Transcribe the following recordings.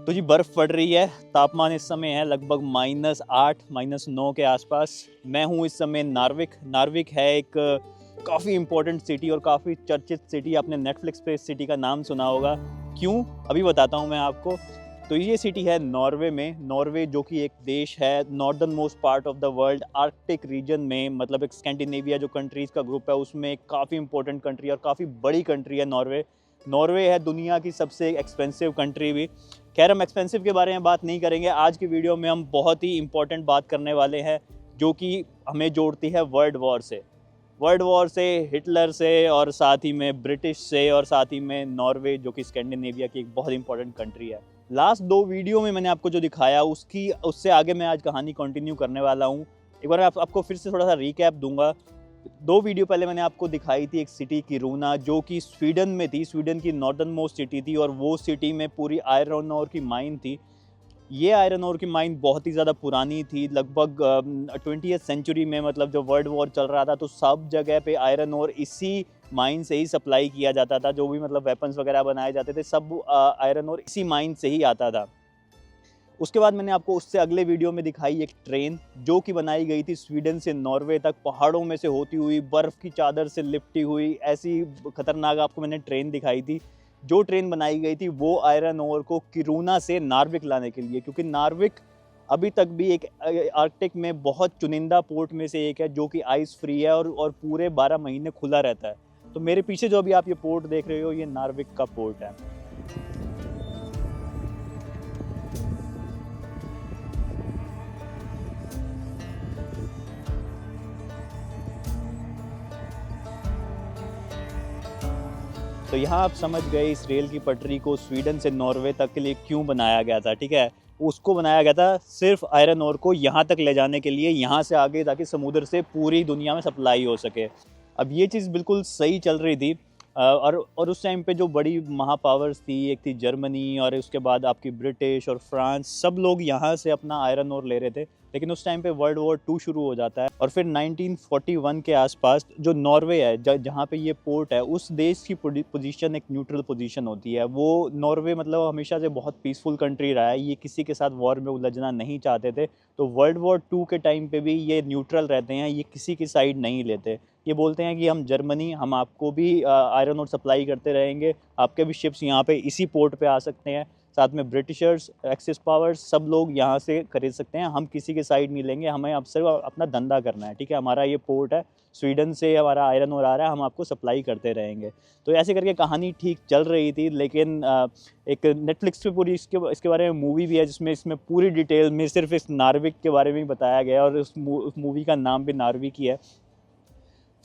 तो जी बर्फ़ पड़ रही है। तापमान इस समय है लगभग -8 -9 के आसपास। मैं हूँ इस समय नार्विक। नार्विक है एक काफ़ी इम्पोर्टेंट सिटी और काफ़ी चर्चित सिटी। आपने नेटफ्लिक्स पे इस सिटी का नाम सुना होगा। क्यों? अभी बताता हूँ मैं आपको। तो ये सिटी है नॉर्वे में। नॉर्वे जो कि एक देश है northern most part of the world, Arctic region में, मतलब एक स्कैंडिनेविया जो कंट्रीज़ का ग्रुप है उसमें एक काफ़ी इंपॉर्टेंट कंट्री और काफ़ी बड़ी कंट्री है नॉर्वे। नॉर्वे है दुनिया की सबसे एक्सपेंसिव कंट्री भी। खैर हम एक्सपेंसिव के बारे में बात नहीं करेंगे। आज की वीडियो में हम बहुत ही इंपॉर्टेंट बात करने वाले हैं जो कि हमें जोड़ती है वर्ल्ड वॉर से। वर्ल्ड वॉर से, हिटलर से और साथ ही में ब्रिटिश से और साथ ही में नॉर्वे जो कि स्कैंडिनेविया की एक बहुत इंपॉर्टेंट कंट्री है। लास्ट 2 वीडियो में मैंने आपको जो दिखाया उससे आगे मैं आज कहानी कंटिन्यू करने वाला हूँ। एक बार आपको फिर से थोड़ा सा रिकैप दूंगा। 2 वीडियो पहले मैंने आपको दिखाई थी एक सिटी किरूना जो कि स्वीडन में थी। स्वीडन की नॉर्दर्न मोस्ट सिटी थी और वो सिटी में पूरी आयरन ओर की माइन थी। ये आयरन ओर की माइन बहुत ही ज़्यादा पुरानी थी। लगभग 20th सेंचुरी में, मतलब जब वर्ल्ड वॉर चल रहा था तो सब जगह पे आयरन ओर इसी माइन से ही सप्लाई किया जाता था। जो भी मतलब वेपन्स वगैरह बनाए जाते थे सब आयरन ओर इसी माइन से ही आता था। उसके बाद मैंने आपको उससे अगले वीडियो में दिखाई एक ट्रेन जो कि बनाई गई थी स्वीडन से नॉर्वे तक, पहाड़ों में से होती हुई, बर्फ़ की चादर से लिपटी हुई, ऐसी खतरनाक आपको मैंने ट्रेन दिखाई थी। जो ट्रेन बनाई गई थी वो आयरन ओर को किरूना से नार्विक लाने के लिए, क्योंकि नार्विक अभी तक भी एक आर्कटिक में बहुत चुनिंदा पोर्ट में से एक है जो कि आइस फ्री है और पूरे 12 महीने खुला रहता है। तो मेरे पीछे जो अभी आप ये पोर्ट देख रहे हो ये नार्विक का पोर्ट है। तो यहाँ आप समझ गए इस रेल की पटरी को स्वीडन से नॉर्वे तक के लिए क्यों बनाया गया था, ठीक है। उसको बनाया गया था सिर्फ आयरन ओर को यहाँ तक ले जाने के लिए, यहाँ से आगे ताकि समुद्र से पूरी दुनिया में सप्लाई हो सके। अब ये चीज़ बिल्कुल सही चल रही थी। और उस टाइम पे जो बड़ी महापावर्स थी, एक थी जर्मनी और उसके बाद आपकी ब्रिटिश और फ्रांस, सब लोग यहाँ से अपना आयरन ओर ले रहे थे। लेकिन उस टाइम पे वर्ल्ड वॉर 2 शुरू हो जाता है और फिर 1941 के आसपास जो नॉर्वे है, जहाँ पे ये पोर्ट है, उस देश की पोजीशन एक न्यूट्रल पोजीशन होती है। वो नॉर्वे मतलब हमेशा से बहुत पीसफुल कंट्री रहा है। ये किसी के साथ वॉर में उलझना नहीं चाहते थे। तो वर्ल्ड वॉर 2 के टाइम पे भी ये न्यूट्रल रहते हैं, ये किसी की साइड नहीं लेते। ये बोलते हैं कि हम जर्मनी, हम आपको भी आयरन ओर सप्लाई करते रहेंगे, आपके भी शिप्स यहाँ पे इसी पोर्ट पे आ सकते हैं। साथ में ब्रिटिशर्स, एक्सिस पावर्स, सब लोग यहाँ से खरीद सकते हैं। हम किसी के साइड नहीं लेंगे, हमें अब सिर्फ अपना धंधा करना है, ठीक है। हमारा ये पोर्ट है, स्वीडन से हमारा आयरन ओर आ रहा है, हम आपको सप्लाई करते रहेंगे। तो ऐसे करके कहानी ठीक चल रही थी। लेकिन एक नेटफ्लिक्स पे पूरी इसके बारे में मूवी भी है जिसमें इसमें पूरी डिटेल में सिर्फ इस नार्विक के बारे में ही बताया गया है और उस मूवी का नाम भी नार्विक ही है।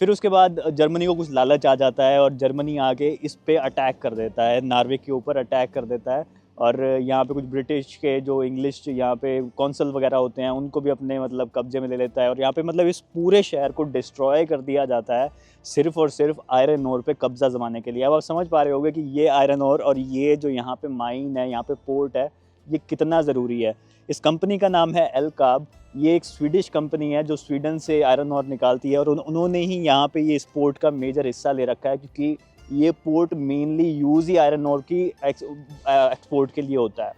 फिर उसके बाद जर्मनी को कुछ लालच आ जाता है और जर्मनी आके इस पे अटैक कर देता है, नार्वे के ऊपर अटैक कर देता है। और यहाँ पे कुछ ब्रिटिश के जो इंग्लिश यहाँ पे कौंसल वगैरह होते हैं उनको भी अपने मतलब कब्जे में ले लेता है और यहाँ पे मतलब इस पूरे शहर को डिस्ट्रॉय कर दिया जाता है सिर्फ और सिर्फ आयरन ओर पे कब्जा जमाने के लिए। अब आप समझ पा रहे होंगे कि ये आयरन ओर और ये जो यहाँ पे माइन है, यहाँ पे पोर्ट है, ये कितना ज़रूरी है। इस कंपनी का नाम है एल्काब। ये एक स्वीडिश कंपनी है जो स्वीडन से आयरन ओर निकालती है और उन्होंने ही यहाँ पे ये इस पोर्ट का मेजर हिस्सा ले रखा है, क्योंकि ये पोर्ट मेनली यूज़ ही आयरन ओर की एक्सपोर्ट के लिए होता है।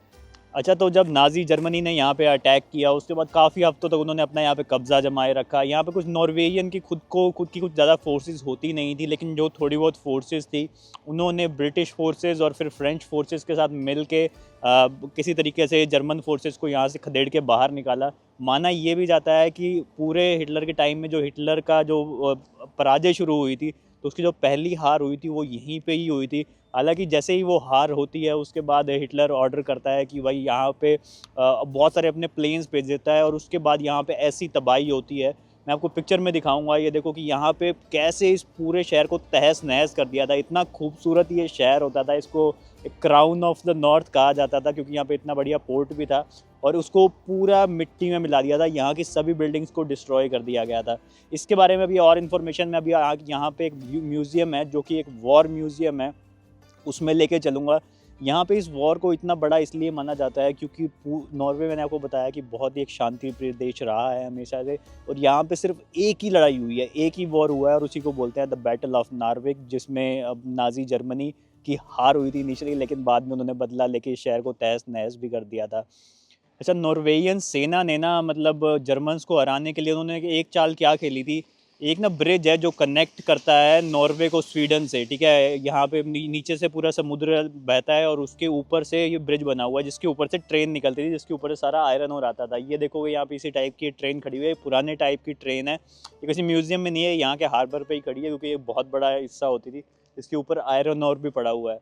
अच्छा, तो जब नाज़ी जर्मनी ने यहाँ पे अटैक किया उसके बाद काफ़ी हफ्तों तक उन्होंने अपना यहाँ पे कब्ज़ा जमाए रखा। यहाँ पे कुछ नॉर्वेजियन की खुद की कुछ ज़्यादा फोर्सेस होती नहीं थी, लेकिन जो थोड़ी बहुत फोर्सेस थी उन्होंने ब्रिटिश फोर्सेस और फिर फ्रेंच फोर्सेस के साथ मिल के किसी तरीके से जर्मन फोर्सेस को यहाँ से खदेड़ के बाहर निकाला। माना ये भी जाता है कि पूरे हिटलर के टाइम में जो हिटलर का जो पराजय शुरू हुई थी तो उसकी जो पहली हार हुई थी वो यहीं पे ही हुई थी। हालांकि जैसे ही वो हार होती है उसके बाद हिटलर ऑर्डर करता है कि भाई यहाँ पे बहुत सारे अपने प्लेन्स भेज देता है और उसके बाद यहाँ पे ऐसी तबाही होती है। मैं आपको पिक्चर में दिखाऊंगा, ये देखो कि यहाँ पे कैसे इस पूरे शहर को तहस नहस कर दिया था। इतना खूबसूरत ये शहर होता था, इसको एक क्राउन ऑफ द नॉर्थ कहा जाता था क्योंकि यहाँ पे इतना बढ़िया पोर्ट भी था और उसको पूरा मिट्टी में मिला दिया था। यहाँ की सभी बिल्डिंग्स को डिस्ट्रॉय कर दिया गया था। इसके बारे में भी और इन्फॉर्मेशन में अभी यहाँ पे एक म्यूज़ियम है जो कि एक वॉर म्यूज़ियम है, उसमें लेके चलूँगा। यहाँ पे इस वॉर को इतना बड़ा इसलिए माना जाता है क्योंकि नॉर्वे, मैंने आपको बताया कि बहुत ही एक शांति प्रिय देश रहा है हमेशा से, और यहाँ पे सिर्फ एक ही लड़ाई हुई है, एक ही वॉर हुआ है और उसी को बोलते हैं द बैटल ऑफ नार्विक, जिसमें अब नाजी जर्मनी की हार हुई थी इनिशियली, लेकिन बाद में उन्होंने बदला लेके इस शहर को तहस नहस भी कर दिया था। अच्छा, नॉर्वेजियन सेना ने ना मतलब जर्मन्स को हराने के लिए उन्होंने एक चाल क्या खेली थी। एक ना ब्रिज है जो कनेक्ट करता है नॉर्वे को स्वीडन से, ठीक है। यहाँ पे नीचे से पूरा समुद्र बहता है और उसके ऊपर से ये ब्रिज बना हुआ है जिसके ऊपर से ट्रेन निकलती थी, जिसके ऊपर से सारा आयरन और आता था। ये देखोगे यहाँ पे इसी टाइप की ट्रेन खड़ी हुई है, पुराने टाइप की ट्रेन है। ये किसी म्यूजियम में नहीं है, यहाँ के हार्बर पे ही खड़ी है क्योंकि ये बहुत बड़ा हिस्सा होती थी। इसके ऊपर आयरन और भी पड़ा हुआ है।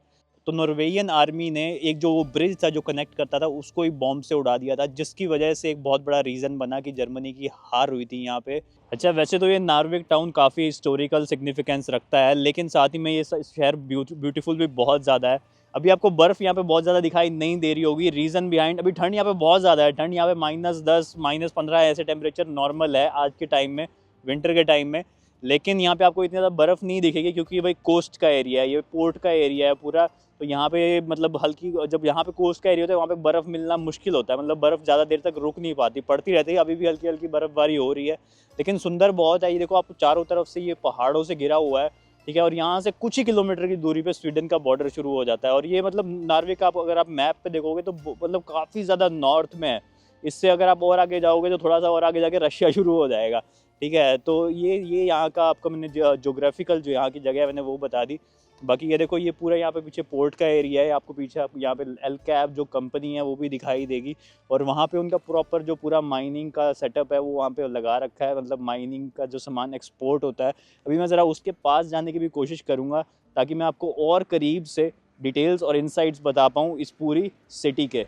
तो नॉर्वेजियन आर्मी ने एक जो वो ब्रिज था जो कनेक्ट करता था उसको ही बॉम्ब से उड़ा दिया था, जिसकी वजह से एक बहुत बड़ा रीज़न बना कि जर्मनी की हार हुई थी यहाँ पे। अच्छा, वैसे तो ये नार्विक टाउन काफ़ी हिस्टोरिकल सिग्निफिकेंस रखता है, लेकिन साथ ही में ये शहर ब्यूटीफुल भी बहुत ज़्यादा है। अभी आपको बर्फ़ यहाँ पे बहुत ज़्यादा दिखाई नहीं दे रही होगी। रीज़न बिहाइंड, अभी ठंड यहाँ पे बहुत ज़्यादा है। ठंड यहाँ पे -10 -15 ऐसे टेम्परेचर नॉर्मल है आज के टाइम में, विंटर के टाइम में। लेकिन यहाँ पे आपको इतनी ज़्यादा बर्फ़ नहीं दिखेगी क्योंकि भाई कोस्ट का एरिया है, ये पोर्ट का एरिया है पूरा। तो यहाँ पे मतलब हल्की, जब यहाँ पे कोस्ट का एरिया होता है वहाँ पे बर्फ़ मिलना मुश्किल होता है, मतलब बर्फ़ ज़्यादा देर तक रुक नहीं पाती, पड़ती रहती है। अभी भी हल्की हल्की बर्फ़बारी हो रही है, लेकिन सुंदर बहुत है। ये देखो, आपको चारों तरफ से ये पहाड़ों से घिरा हुआ है, ठीक है। और यहाँ से कुछ ही किलोमीटर की दूरी पे स्वीडन का बॉर्डर शुरू हो जाता है। और ये मतलब नार्वे का आप अगर आप मैप पे देखोगे तो मतलब काफ़ी ज़्यादा नॉर्थ में है। इससे अगर आप और आगे जाओगे तो थोड़ा सा और आगे जाके रशिया शुरू हो जाएगा, ठीक है। तो ये यहाँ का आपको मैंने जोग्राफिकल जो यहाँ की जगह है मैंने वो बता दी। बाकी ये देखो, ये पूरा यहाँ पे पीछे पोर्ट का एरिया है। आपको पीछे आप यहाँ पे एल कैप जो कंपनी है वो भी दिखाई देगी। और वहाँ पे उनका प्रॉपर जो पूरा माइनिंग का सेटअप है वो वहाँ पे लगा रखा है, मतलब माइनिंग का जो सामान एक्सपोर्ट होता है। अभी मैं ज़रा उसके पास जाने की भी कोशिश करूँगा ताकि मैं आपको और करीब से डिटेल्स और इंसाइट्स बता पाऊँ इस पूरी सिटी के।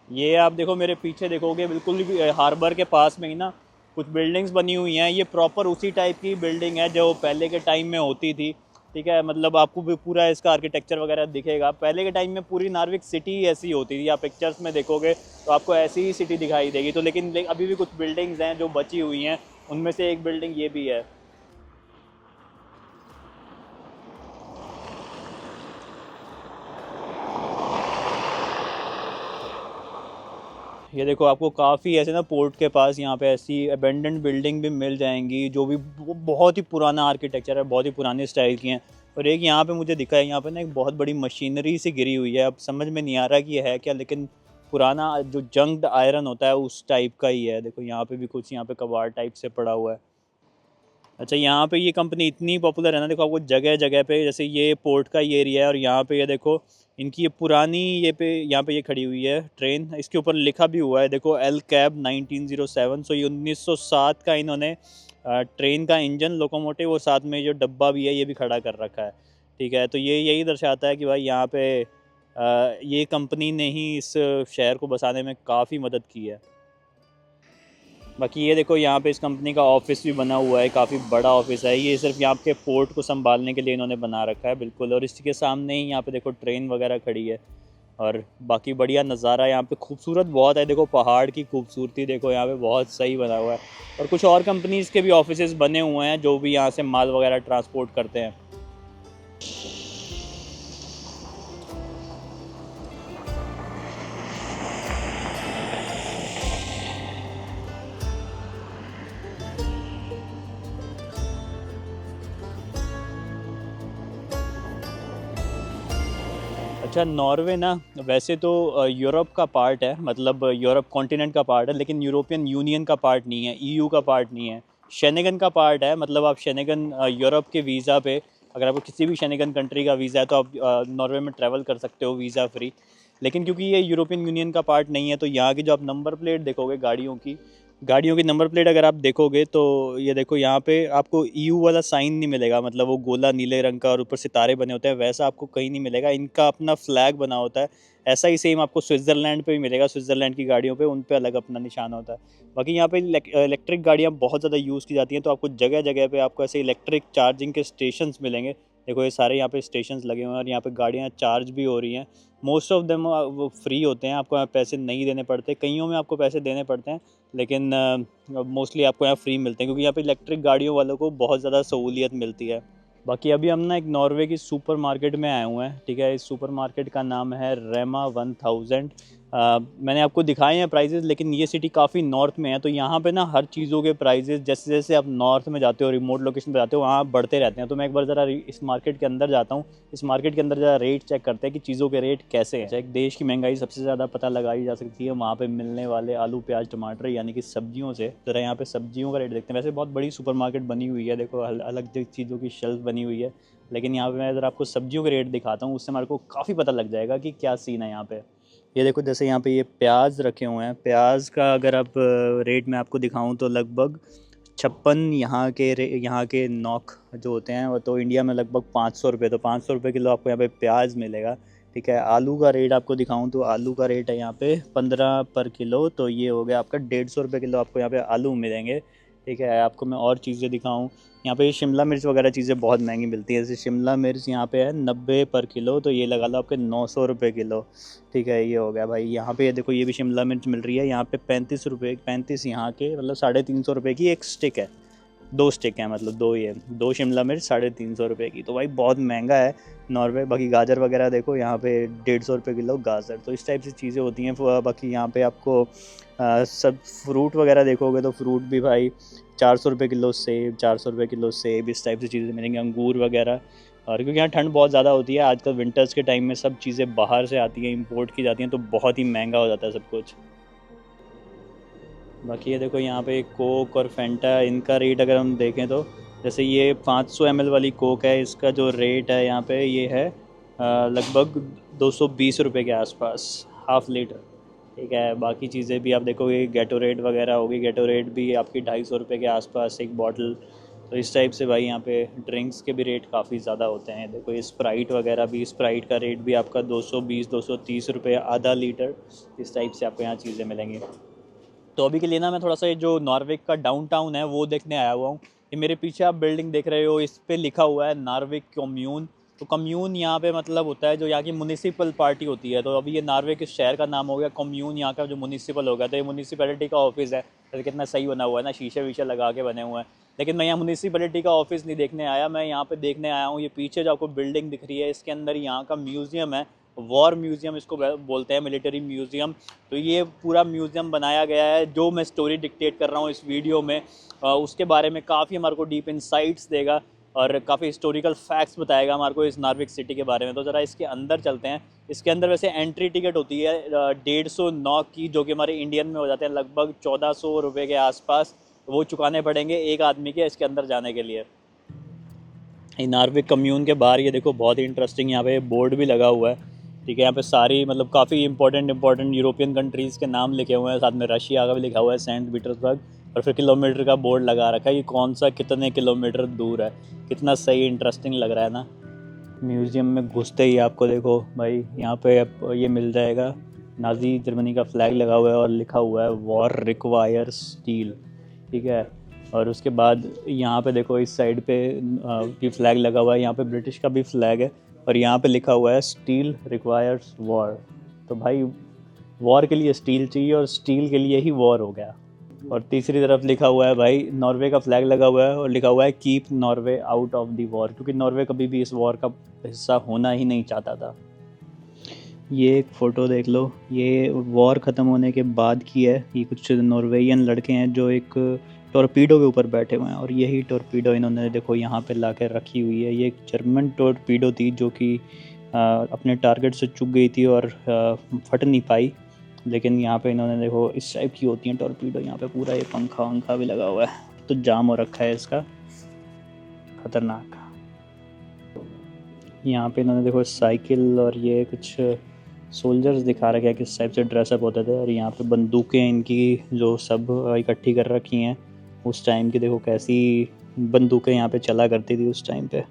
ये आप देखो, मेरे पीछे देखोगे बिल्कुल भी हार्बर के पास में ही ना कुछ बिल्डिंग्स बनी हुई हैं। ये प्रॉपर उसी टाइप की बिल्डिंग है जो पहले के टाइम में होती थी, ठीक है। मतलब आपको भी पूरा इसका आर्किटेक्चर वगैरह दिखेगा। पहले के टाइम में पूरी नार्विक सिटी ऐसी होती थी, आप पिक्चर्स में देखोगे तो आपको ऐसी ही सिटी दिखाई देगी। तो लेकिन अभी भी कुछ बिल्डिंग्स हैं जो बची हुई हैं, उनमें से एक बिल्डिंग ये भी है। ये देखो, आपको काफ़ी ऐसे ना पोर्ट के पास यहाँ पे ऐसी अबेंडेंट बिल्डिंग भी मिल जाएंगी जो भी बहुत ही पुराना आर्किटेक्चर है, बहुत ही पुराने स्टाइल की हैं। और एक यहाँ पे मुझे दिखा है, यहाँ पे ना एक बहुत बड़ी मशीनरी सी गिरी हुई है। अब समझ में नहीं आ रहा कि ये है क्या, लेकिन पुराना जो जंग्ड आयरन होता है उस टाइप का ही है। देखो यहाँ पे भी कुछ यहाँ पे कबाड़ टाइप से पड़ा हुआ है। अच्छा, यहाँ पे ये कंपनी इतनी पॉपुलर है ना, देखो आपको जगह जगह पे, जैसे ये पोर्ट का ये एरिया है और यहाँ पे ये देखो इनकी ये पुरानी यहाँ पे ये खड़ी हुई है ट्रेन। इसके ऊपर लिखा भी हुआ है, देखो एल कैब 1907। सो ये 1907 का इन्होंने ट्रेन का इंजन, लोकोमोटिव और साथ में जो डब्बा भी है ये भी खड़ा कर रखा है, ठीक है। तो ये यही दर्शाता है कि भाई यहाँ पे ये कंपनी ने ही इस शहर को बसाने में काफ़ी मदद की है। बाकी ये देखो, यहाँ पे इस कंपनी का ऑफिस भी बना हुआ है, काफ़ी बड़ा ऑफिस है। ये सिर्फ यहाँ के पोर्ट को संभालने के लिए इन्होंने बना रखा है, बिल्कुल। और इसके सामने ही यहाँ पे देखो ट्रेन वगैरह खड़ी है। और बाकी बढ़िया नज़ारा यहाँ पे, खूबसूरत बहुत है। देखो पहाड़ की खूबसूरती देखो, यहाँ पे बहुत सही बना हुआ है। और कुछ और कंपनीज़ के भी ऑफिस बने हुए हैं जो भी यहाँ से माल वगैरह ट्रांसपोर्ट करते हैं। अच्छा, नॉर्वे ना वैसे तो यूरोप का पार्ट है, मतलब यूरोप कॉन्टिनेंट का पार्ट है, लेकिन यूरोपियन यूनियन का पार्ट नहीं है, ईयू का पार्ट नहीं है। शेनेगन का पार्ट है, मतलब आप शेनेगन यूरोप के वीज़ा पे, अगर आपको किसी भी शेनेगन कंट्री का वीज़ा है तो आप नॉर्वे में ट्रैवल कर सकते हो वीज़ा फ्री। लेकिन क्योंकि ये यूरोपियन यूनियन का पार्ट नहीं है तो यहाँ की जो आप नंबर प्लेट देखोगे गाड़ियों की नंबर प्लेट अगर आप देखोगे तो ये देखो, यहाँ पे आपको ईयू वाला साइन नहीं मिलेगा, मतलब वो गोला नीले रंग का और ऊपर सितारे बने होते हैं, वैसा आपको कहीं नहीं मिलेगा। इनका अपना फ्लैग बना होता है। ऐसा ही सेम आपको स्विट्ज़रलैंड पे भी मिलेगा, स्विट्ज़रलैंड की गाड़ियों पे उन पे अलग अपना निशान होता है। बाकी यहाँ पे इलेक्ट्रिक गाड़ियाँ बहुत ज़्यादा यूज़ की जाती हैं, तो आपको जगह जगह पे आपको ऐसे इलेक्ट्रिक चार्जिंग के स्टेशंस मिलेंगे। देखो ये सारे यहाँ पे स्टेशंस लगे हुए हैं और यहाँ पे गाड़ियाँ चार्ज भी हो रही हैं। मोस्ट ऑफ देम वो फ्री होते हैं, आपको यहाँ पैसे नहीं देने पड़ते। कईयों में आपको पैसे देने पड़ते हैं, लेकिन मोस्टली आपको यहाँ फ्री मिलते हैं क्योंकि यहाँ पे इलेक्ट्रिक गाड़ियों वालों को बहुत ज़्यादा सहूलियत मिलती है। बाकी अभी हम ना एक नॉर्वे की सुपर मार्केट में आए हुए हैं, ठीक है। इस सुपर मार्केट का नाम है रेमा 1000। मैंने आपको दिखाए हैं प्राइजेज़, लेकिन ये सिटी काफ़ी नॉर्थ में है, तो यहाँ पे ना हर चीज़ों के प्राइजेज़ जैसे जैसे आप नॉर्थ में जाते हो, रिमोट लोकेशन पे जाते हो, वहाँ बढ़ते रहते हैं। तो मैं एक बार ज़रा इस मार्केट के अंदर जाता हूँ, इस मार्केट के अंदर ज़रा रेट चेक करते हैं कि चीज़ों के रेट कैसे हैं। एक देश की महंगाई सबसे ज़्यादा पता लगाई जा सकती है वहाँ पे मिलने वाले आलू, प्याज, टमाटर यानी कि सब्जियों से। ज़रा यहाँ पे सब्जियों का रेट देखते हैं। वैसे बहुत बड़ी सुपर मार्केट बनी हुई है, देखो अलग चीज़ों की शेल्फ बनी हुई है, लेकिन यहाँ पे मैं अगर आपको सब्जियों के रेट दिखाता हूँ, उससे हमारे को काफ़ी पता लग जाएगा कि क्या सीन है यहाँ पे। ये देखो, जैसे यहाँ पे ये प्याज रखे हुए हैं, प्याज का अगर आप रेट मैं आपको दिखाऊं तो लगभग 56 यहाँ के नॉक जो होते हैं वो, तो इंडिया में लगभग 500 रुपये, तो 500 रुपये किलो आपको यहाँ पे प्याज मिलेगा। ठीक है, आलू का रेट आपको दिखाऊं तो आलू का रेट है यहाँ पे 15 पर किलो, तो ये हो गया आपका 150 रुपये किलो आपको यहाँ पे आलू मिलेंगे। ठीक है, आपको मैं और चीज़ें दिखाऊं, यहाँ पे शिमला मिर्च वगैरह चीज़ें बहुत महंगी मिलती है। जैसे शिमला मिर्च यहाँ पे है 90 पर किलो, तो ये लगा लो आपके 900 रुपये किलो। ठीक है, ये हो गया भाई। यहाँ पे ये देखो, ये भी शिमला मिर्च मिल रही है यहाँ पे 35 रुपये, 35 यहाँ के मतलब 350 रुपये की एक स्टिक है, 2 स्टिक हैं, मतलब दो शिमला मिर्च 350 रुपये की, तो भाई बहुत महंगा है नॉर्वे। बाकी गाजर वगैरह देखो यहाँ पे 150 रुपये किलो गाजर, तो इस टाइप से चीज़ें होती हैं। बाकी यहाँ पे आपको सब फ्रूट वगैरह देखोगे तो फ्रूट भी भाई 400 रुपये किलो सेब, 400 रुपये किलो सेब, इस टाइप से चीज़ें मिलेंगी, अंगूर वगैरह। और क्योंकि यहाँ ठंड बहुत ज़्यादा होती है आजकल, विंटर्स के टाइम में सब चीज़ें बाहर से आती हैं, इंपोर्ट की जाती हैं, तो बहुत ही महंगा हो जाता है सब कुछ। बाकी ये देखो यहाँ पे कोक और फेंटा, इनका रेट अगर हम देखें तो जैसे ये 500 ml वाली कोक है, इसका जो रेट है यहाँ पे ये है लगभग 220 रुपये के आसपास, हाफ़ लीटर। ठीक है, बाकी चीज़ें भी आप देखोगे, गेटोरेड वगैरह होगी, गेटोरेड भी आपकी 250 रुपये के आसपास एक बॉटल। तो इस टाइप से भाई यहाँ पे ड्रिंक्स के भी रेट काफ़ी ज़्यादा होते हैं। देखो ये स्प्राइट वगैरह भी, स्प्राइट का रेट भी आपका 220-230 रुपये आधा लीटर, इस टाइप से आपको यहाँ चीज़ें मिलेंगी। तो अभी के लिए ना मैं थोड़ा सा ये जो नॉर्वे का डाउनटाउन है वो देखने आया हुआ हूँ। ये मेरे पीछे आप बिल्डिंग देख रहे हो, इस पे लिखा हुआ है नार्वे कम्यून। तो कम्यून यहाँ पे मतलब होता है जो यहाँ की म्यूनिसिपल पार्टी होती है। तो अभी ये नार्वे के शहर का नाम हो गया कम्यून, यहाँ का जो म्यूनिसिपल होगा, तो ये म्यूनिसिपैलिटी का ऑफिस है। तो कितना सही बना हुआ है ना, शीशे वीशे लगा के बने हुए हैं। लेकिन मैं यहाँ म्यूनिसिपैलिटी का ऑफिस नहीं देखने आया, मैं यहाँ पे देखने आया हूँ, ये पीछे जो आपको बिल्डिंग दिख रही है इसके अंदर यहाँ का म्यूज़ियम है। वॉर म्यूज़ियम इसको बोलते हैं, मिलिट्री म्यूज़ियम। तो ये पूरा म्यूज़ियम बनाया गया है, जो मैं स्टोरी डिक्टेट कर रहा हूँ इस वीडियो में उसके बारे में काफ़ी हमारे को डीप इनसाइट्स देगा और काफ़ी हिस्टोरिकल फैक्ट्स बताएगा हमारे को इस नार्विक सिटी के बारे में। तो ज़रा इसके अंदर चलते हैं। इसके अंदर वैसे एंट्री टिकट होती है 150 नॉक की, जो कि हमारे इंडियन में हो जाते हैं लगभग 1400 रुपये के आसपास। वो चुकाने पड़ेंगे एक आदमी के इसके अंदर जाने के लिए। नार्विक कम्यून के बाहर ये देखो, बहुत ही इंटरेस्टिंग यहाँ पे बोर्ड भी लगा हुआ है। ठीक है, यहाँ पे सारी मतलब काफ़ी इंपॉर्टेंट यूरोपियन कंट्रीज़ के नाम लिखे हुए हैं, साथ में रशिया का भी लिखा हुआ है, सेंट पीटर्सबर्ग। और फिर किलोमीटर का बोर्ड लगा रखा है कि कौन सा कितने किलोमीटर दूर है। कितना सही इंटरेस्टिंग लग रहा है ना। म्यूज़ियम में घुसते ही आपको देखो भाई, यहाँ पे ये मिल जाएगा, नाज़ी जर्मनी का फ्लैग लगा हुआ है और लिखा हुआ है वॉर रिक्वायर स्टील। ठीक है, और उसके बाद यहाँ पे देखो इस साइड पे भी फ्लैग लगा हुआ है, यहाँ पे ब्रिटिश का भी फ्लैग है, और यहाँ पे लिखा हुआ है स्टील रिक्वायर्स वॉर। तो भाई वॉर के लिए स्टील चाहिए और स्टील के लिए ही वॉर हो गया। और तीसरी तरफ लिखा हुआ है भाई, नॉर्वे का फ्लैग लगा हुआ है और लिखा हुआ है keep Norway out of the war, क्योंकि नॉर्वे कभी भी इस वॉर का हिस्सा होना ही नहीं चाहता था। ये एक फ़ोटो देख लो, ये वॉर ख़त्म होने के बाद की है। ये कुछ नॉर्वेजियन लड़के हैं जो एक टॉर्पीडो के ऊपर बैठे हुए हैं, और यही टॉर्पीडो इन्होंने देखो यहाँ पे ला कर रखी हुई है। ये एक जर्मन टॉर्पीडो थी जो कि अपने टारगेट से चूक गई थी और फट नहीं पाई। लेकिन यहाँ पे इन्होंने देखो इस टाइप की होती हैं टॉर्पीडो, यहाँ पे पूरा ये पंखा वंखा भी लगा हुआ है, तो जाम हो रखा है इसका, ख़तरनाक। यहाँ पे इन्होंने देखो साइकिल और ये कुछ सोल्जर्स दिखा रखे हैं किस टाइप से ड्रेसअप होते थे। और यहाँ पे बंदूकें इनकी जो सब इकट्ठी कर रखी हैं उस टाइम की, देखो कैसी बंदूकें यहाँ पे चला करती थी उस टाइम पे।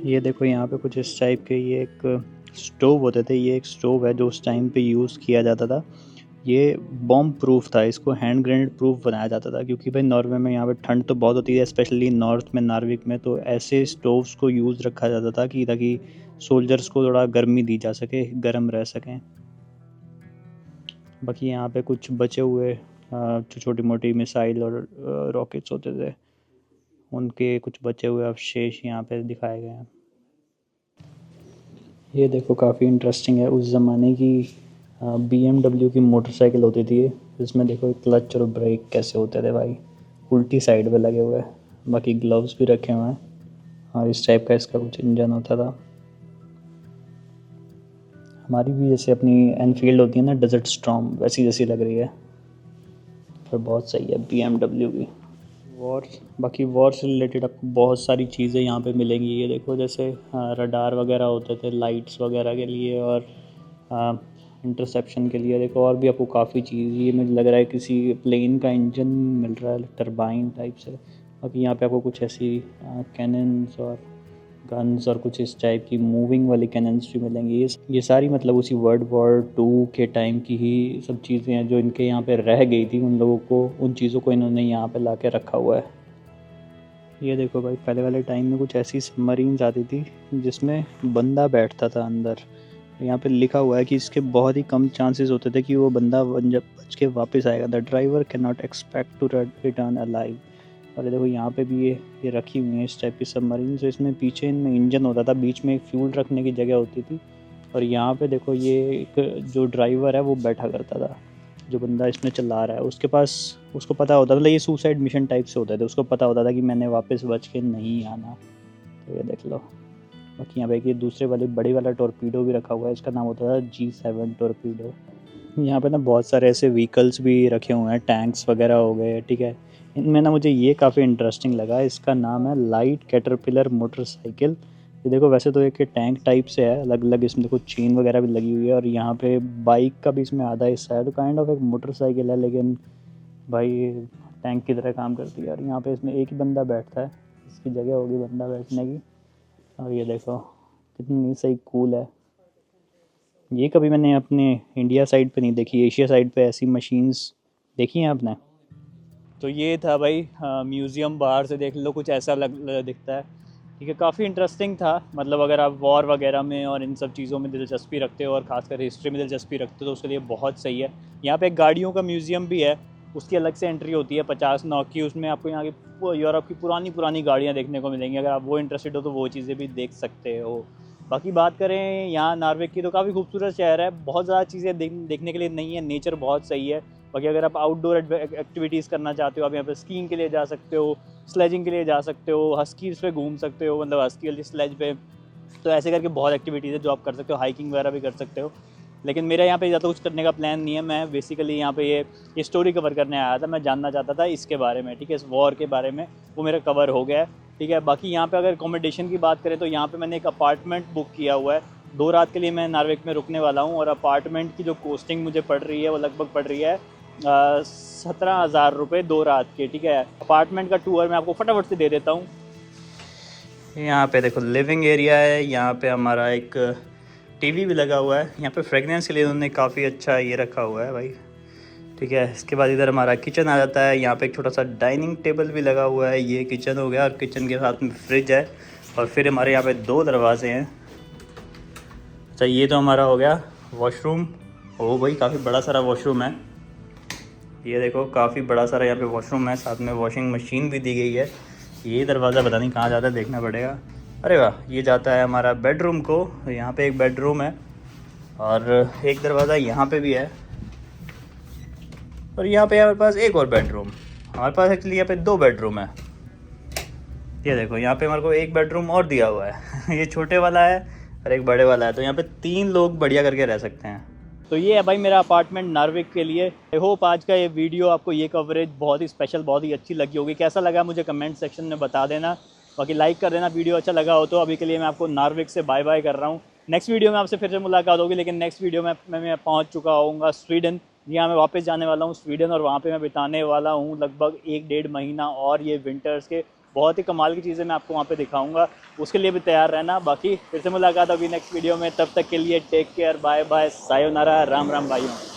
ये देखो यहाँ पे कुछ इस टाइप के, ये एक स्टोव होते थे, ये एक स्टोव है जो उस टाइम पे यूज़ किया जाता था। ये बॉम्ब प्रूफ था, इसको हैंड ग्रेनेड प्रूफ बनाया जाता था, क्योंकि भाई नॉर्वे में यहाँ पे ठंड तो बहुत होती है, स्पेशली नॉर्थ में नार्विक में। तो ऐसे स्टोव्स को यूज़ रखा जाता था कि ताकि सोल्जर्स को थोड़ा गर्मी दी जा सके, गर्म रह सकें। बाकी यहाँ पे कुछ बचे हुए जो छोटी मोटी मिसाइल और रॉकेट्स होते थे, उनके कुछ बचे हुए अवशेष यहाँ पे दिखाए गए हैं। ये देखो काफ़ी इंटरेस्टिंग है। उस ज़माने की BMW की मोटरसाइकिल होती थी ये। इसमें देखो क्लच और ब्रेक कैसे होते थे भाई, उल्टी साइड पे लगे हुए हैं। बाकी ग्लव्स भी रखे हुए हैं और इस टाइप का इसका कुछ इंजन होता था। हमारी भी जैसे अपनी एनफील्ड होती है ना डेजर्ट स्टॉर्म, वैसी जैसी लग रही है। पर बहुत सही है BMW की। वॉर, बाकी वॉर से रिलेटेड आपको बहुत सारी चीज़ें यहाँ पे मिलेंगी। ये देखो जैसे रडार वगैरह होते थे लाइट्स वगैरह के लिए और इंटरसेप्शन के लिए। देखो और भी आपको काफ़ी चीज़, ये मुझे लग रहा है किसी प्लेन का इंजन मिल रहा है, टरबाइन टाइप से। बाकी यहाँ पे आपको कुछ ऐसी कैनन्स और गन्स और कुछ इस टाइप की मूविंग वाली कैनन्स भी मिलेंगी। ये सारी मतलब उसी वर्ल्ड वॉर 2 के टाइम की ही सब चीज़ें हैं जो इनके यहाँ पे रह गई थी। उन लोगों को, उन चीज़ों को इन्होंने यहाँ पे ला के रखा हुआ है। ये देखो भाई, पहले वाले टाइम में कुछ ऐसी सबमरीन्स आती थी जिसमें बंदा बैठता था अंदर। यहाँ पे लिखा हुआ है कि इसके बहुत ही कम चांसेस होते थे कि वो बंदा बच के वापस आएगा। The driver can not expect to return alive. और ये देखो यहाँ पे भी ये रखी हुई है इस टाइप की सबमरीन। तो इसमें पीछे इनमें इंजन होता था, बीच में एक फ्यूल रखने की जगह होती थी। और यहाँ पे देखो ये एक जो ड्राइवर है वो बैठा करता था, जो बंदा इसमें चला रहा है उसके पास, उसको पता होता था, मतलब ये सुसाइड मिशन टाइप से होते थे, उसको पता होता था कि मैंने वापस बच के नहीं आना। तो ये देख लो। बाकी यहाँ पे ये दूसरे वाले बड़े वाला टॉर्पीडो भी रखा हुआ है, इसका नाम होता था G7 टॉर्पीडो। यहाँ पे ना बहुत सारे ऐसे व्हीकल्स भी रखे हुए हैं, टैंक्स वगैरह हो गए, ठीक है। इनमें ना मुझे ये काफ़ी इंटरेस्टिंग लगा, इसका नाम है लाइट कैटरपिलर मोटरसाइकिल। ये देखो वैसे तो एक टैंक टाइप से है, अलग अलग इसमें देखो चेन वगैरह भी लगी हुई है। और यहाँ पे बाइक का भी इसमें आधा हिस्सा है, तो काइंड ऑफ एक मोटरसाइकिल है लेकिन भाई टैंक की तरह काम करती है। और यहाँ पे इसमें एक ही बंदा बैठता है, इसकी जगह होगी बंदा बैठने की। और ये देखो कितनी सही कूल है। ये कभी मैंने अपने इंडिया साइड पे नहीं देखी, एशिया साइड पे ऐसी मशीन्स देखी हैं आपने। तो ये था भाई म्यूज़ियम, बाहर से देख लो कुछ ऐसा दिखता है, ठीक है। काफ़ी इंटरेस्टिंग था, मतलब अगर आप वॉर वगैरह में और इन सब चीज़ों में दिलचस्पी रखते हो और ख़ासकर हिस्ट्री में दिलचस्पी रखते हो तो उसके लिए बहुत सही है। यहाँ पे एक गाड़ियों का म्यूज़ियम भी है, उसकी अलग से एंट्री होती है 50 नौ की। उसमें आपको यहाँ की यूरोप की पुरानी पुरानी गाड़ियाँ देखने को मिलेंगी। अगर आप वो इंटरेस्टेड हो तो वो चीज़ें भी देख सकते हो। बाकी बात करें यहाँ नॉर्वे की, तो काफ़ी खूबसूरत शहर है, बहुत ज़्यादा चीज़ें देखने के लिए नहीं है, नेचर बहुत सही है। बाकी अगर आप आउटडोर एक्टिविटीज़ करना चाहते हो, आप यहाँ पे स्कीइंग के लिए जा सकते हो, स्लेजिंग के लिए जा सकते हो, हस्कीज़ पे घूम सकते हो, मतलब हस्की वाली स्लेज पे। तो ऐसे करके बहुत एक्टिविटीज़ है जो आप कर सकते हो, हाइकिंग वगैरह भी कर सकते हो। लेकिन मेरा यहाँ पे ज़्यादा कुछ करने का प्लान नहीं है, मैं बेसिकली यहाँ पे ये स्टोरी कवर करने आया था। मैं जानना चाहता था इसके बारे में, ठीक है, इस वॉर के बारे में, वो मेरा कवर हो गया है, ठीक है। बाकी यहाँ पे अगर अकोमोडेशन की बात करें तो यहाँ पे मैंने एक अपार्टमेंट बुक किया हुआ है, 2 रात के लिए मैं नार्वेक में रुकने वाला हूँ। और अपार्टमेंट की जो कॉस्टिंग मुझे पड़ रही है वो लगभग पड़ रही है 17,000 रुपये 2 रात के, ठीक है। अपार्टमेंट का टूर मैं आपको फटाफट से दे देता हूँ। यहाँ पे देखो लिविंग एरिया है, यहाँ पे हमारा एक टीवी भी लगा हुआ है। यहाँ पे फ्रेगनेंस के लिए उन्होंने काफ़ी अच्छा ये रखा हुआ है भाई, ठीक है। इसके बाद इधर हमारा किचन आ जाता है, यहाँ पे एक छोटा सा डाइनिंग टेबल भी लगा हुआ है। ये किचन हो गया और किचन के साथ में फ्रिज है। और फिर हमारे यहाँ पे 2 दरवाजे हैं। अच्छा ये तो हमारा हो गया वॉशरूम। ओ भाई काफ़ी बड़ा सारा वॉशरूम है, ये देखो काफ़ी बड़ा सारा यहाँ पे वॉशरूम है, साथ में वॉशिंग मशीन भी दी गई है। ये दरवाज़ा पता नहीं कहाँ जाता है, देखना पड़ेगा। अरे वाह, ये जाता है हमारा बेडरूम को। यहाँ पे एक बेडरूम है और एक दरवाज़ा यहाँ पे भी है। और यहाँ पे हमारे पास एक और बेडरूम, हमारे पास एक्चुअली यहाँ पे 2 बेडरूम है। ये देखो यहाँ पे हमारे को एक बेडरूम और दिया हुआ है ये छोटे वाला है और एक बड़े वाला है, तो यहाँ पे 3 लोग बढ़िया करके रह सकते हैं। तो ये है भाई मेरा अपार्टमेंट नार्विक के लिए। आई होप आज का ये वीडियो आपको, ये कवरेज बहुत ही स्पेशल, बहुत ही अच्छी लगी होगी। कैसा लगा मुझे कमेंट सेक्शन में बता देना, बाकी लाइक कर देना वीडियो अच्छा लगा हो तो। अभी के लिए मैं आपको नार्विक से बाय बाय कर रहा हूँ। नेक्स्ट वीडियो में आपसे फिर से मुलाकात होगी, लेकिन नेक्स्ट वीडियो में मैं पहुँच चुका होऊंगा स्वीडन। जी हाँ, मैं वापस जाने वाला हूँ स्वीडन और वहाँ पे मैं बिताने वाला हूँ लगभग 1-1.5 महीना। और ये विंटर्स के बहुत ही कमाल की चीज़ें मैं आपको वहाँ पे दिखाऊंगा, उसके लिए भी तैयार रहना। बाकी फिर से मुलाकात होगी नेक्स्ट वीडियो में, तब तक के लिए टेक केयर, बाय बाय, सायोनारा, राम राम भाइयों।